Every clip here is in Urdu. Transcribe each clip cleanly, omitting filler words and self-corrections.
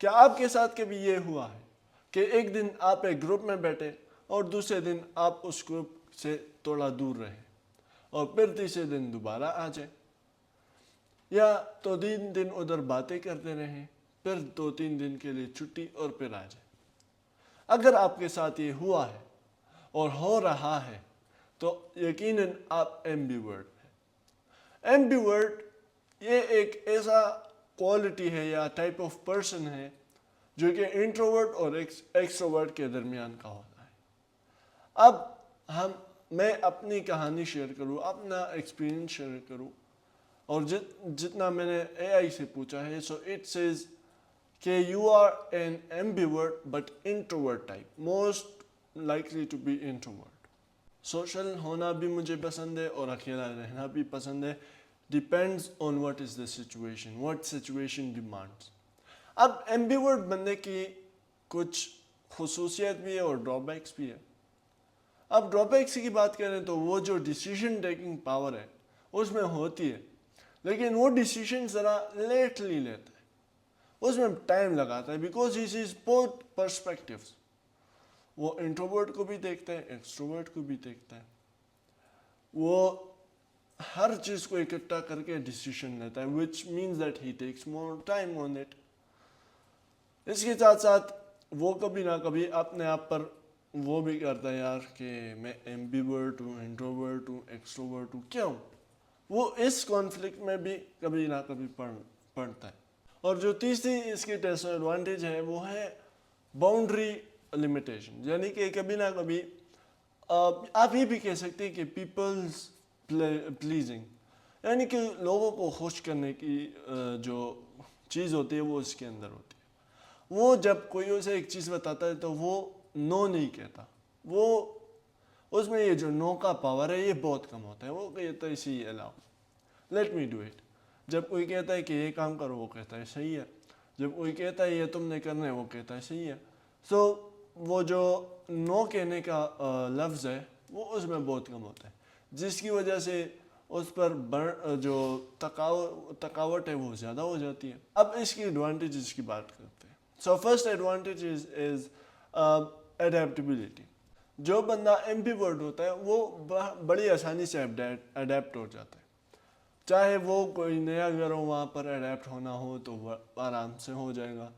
کیا آپ کے ساتھ کبھی یہ ہوا ہے کہ ایک دن آپ ایک گروپ میں بیٹھے اور دوسرے دن آپ اس گروپ سے تھوڑا دور رہے اور پھر تیسرے دن دوبارہ آ جائے، یا تو 3 دن ادھر باتیں کرتے رہیں، پھر 2-3 دن کے لیے چھٹی اور پھر آ جائے؟ اگر آپ کے ساتھ یہ ہوا ہے اور ہو رہا ہے تو یقیناً آپ ایمبیورٹ ہیں۔ ایمبیورٹ یہ ایک ایسا کوالٹی ہے یا ٹائپ آف پرسن ہے جو کہ انٹروورٹ اور ایکسٹروورٹ کے درمیان کا ہوتا ہے۔ اب میں اپنی کہانی شیئر کروں، اپنا ایکسپیرینس شیئر کروں، اور جتنا میں نے اے آئی سے پوچھا ہے، سو اٹ سیز کہ you are an ambivert but introvert type, most likely to be introvert. Social ہونا بھی مجھے پسند ہے اور اکیلا رہنا بھی پسند ہے، depends on what is the situation, what situation demands. اب ایمبیورٹ بننے کی کچھ خصوصیت بھی ہے اور ڈرا بیکس بھی ہے۔ اب ڈرا بیکس کی بات کریں تو وہ جو ڈیسیژن ٹیکنگ پاور ہے اس میں ہوتی ہے، لیکن وہ ڈیسیژن ذرا لیٹلی لیتا ہے، اس میں ٹائم لگاتا ہے، because he sees both perspectives. وہ انٹروورٹ کو بھی دیکھتا ہے، ایکسٹروورٹ کو بھی دیکھتا ہے، وہ ہر چیز کو اکٹھا کر کے ڈیسیژن لیتا ہے، which means that he takes more time on it۔ اس کے ساتھ ساتھ وہ کبھی نہ کبھی اپنے آپ پر وہ بھی کرتا ہے یار کہ میں ایمبیورٹ ہوں، انٹروورٹ ہوں، ایکسٹروورٹ ہوں، کیوں؟ وہ اس کانفلکٹ میں بھی کبھی نہ کبھی پڑتا ہے۔ اور جو تیسری اس کی ڈس ایڈوانٹیج ہے وہ ہے باؤنڈری لمیٹیشن، یعنی کہ کبھی نہ کبھی آپ یہ بھی کہہ سکتے ہیں کہ پیپلز پلیزنگ، یعنی کہ لوگوں کو خوش کرنے کی جو چیز ہوتی ہے وہ اس کے اندر ہوتی ہے۔ وہ جب کوئی اسے ایک چیز بتاتا ہے تو وہ نو نہیں کہتا، وہ اس میں یہ جو نو کا پاور ہے یہ بہت کم ہوتا ہے، وہ کہتا ہے سی الاؤ، لیٹ می ڈو اٹ۔ جب کوئی کہتا ہے کہ یہ کام کرو وہ کہتا ہے صحیح ہے، جب کوئی کہتا ہے یہ تم نے کرنا ہے وہ کہتا ہے صحیح ہے۔ سو وہ جو نو کہنے کا لفظ ہے وہ اس میں بہت کم ہوتا ہے، جس کی وجہ سے اس پر جو تکاوٹ ہے وہ زیادہ ہو جاتی ہے۔ اب اس کی ایڈوانٹیجز کی بات کرتے ہیں۔ So first advantage is adaptability. جو بندہ ایمبیورٹ ہوتا ہے وہ بڑی آسانی سے اڈیپٹ ہو جاتا ہے، چاہے وہ کوئی نیا گھر ہو وہاں پر اڈیپٹ ہونا ہو تو وہ آرام سے ہو جائے گا،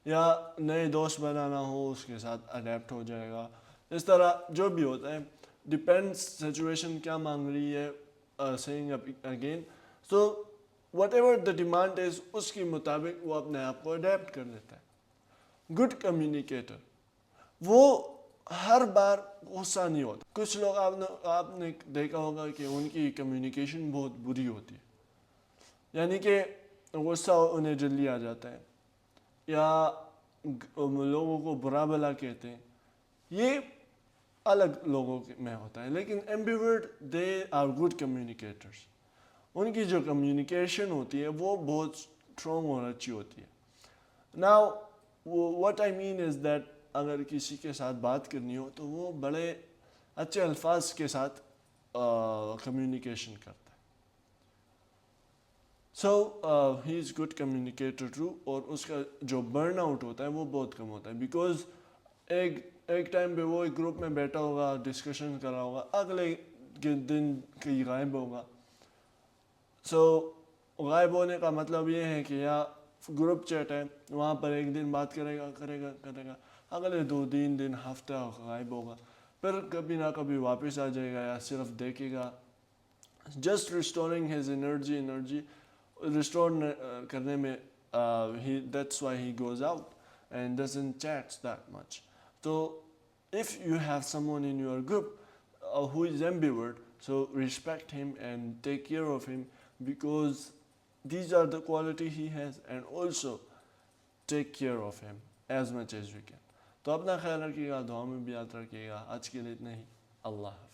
یا نئے دوست بنانا ہو اس کے ساتھ اڈیپٹ ہو جائے گا۔ اس طرح جو بھی ہوتا ہے ڈپینڈس سچویشن کیا مانگ رہی ہے، seeing again, so whatever the demand is اس کے مطابق وہ اپنے آپ کو اڈیپٹ کر لیتا ہے۔ گڈ کمیونیکیٹر، وہ ہر بار غصہ نہیں ہوتا۔ کچھ لوگ آپ نے دیکھا ہوگا کہ ان کی کمیونیکیشن بہت بری ہوتی ہے، یعنی کہ غصہ انہیں جلدی آ جاتا ہے یا لوگوں کو برا بھلا کہتے ہیں، یہ الگ لوگوں میں ہوتا ہے۔ لیکن ایمبیورٹ دے آر گڈ کمیونیکیٹرز، ان کی جو کمیونیکیشن ہوتی ہے وہ بہت اسٹرانگ اور اچھی ہوتی ہے۔ Now what I mean is that اگر کسی کے ساتھ بات کرنی ہو تو وہ بڑے اچھے الفاظ کے ساتھ کمیونیکیشن کرتا ہے۔ سو ہی از گڈ کمیونیکیٹر ٹو، اور اس کا جو برن آؤٹ ہوتا ہے وہ بہت کم ہوتا ہے، بیکاز ایک ٹائم پہ وہ ایک گروپ میں بیٹھا ہوگا، ڈسکشن کر رہا ہوگا، اگلے دن کہیں غائب ہوگا۔ سو غائب ہونے کا مطلب یہ ہے کہ یا گروپ چیٹ ہے وہاں پر ایک دن بات کرے گا، اگلے 2-3 دن ہفتہ غائب ہوگا، پھر کبھی نہ کبھی واپس آ جائے گا یا صرف دیکھے گا، just restoring his energy restore کرنے میں، that's why he goes out and doesn't chats that much. تو if you have someone in your group who is ambivert, so respect him and take care of him, because these are the quality he has, and also take care of him as much as you can۔ تو اپنا خیال رکھیے گا، دعا میں بھی یاد رکھیے گا۔ آج کے لیے اتنا ہی، اللہ حافظ۔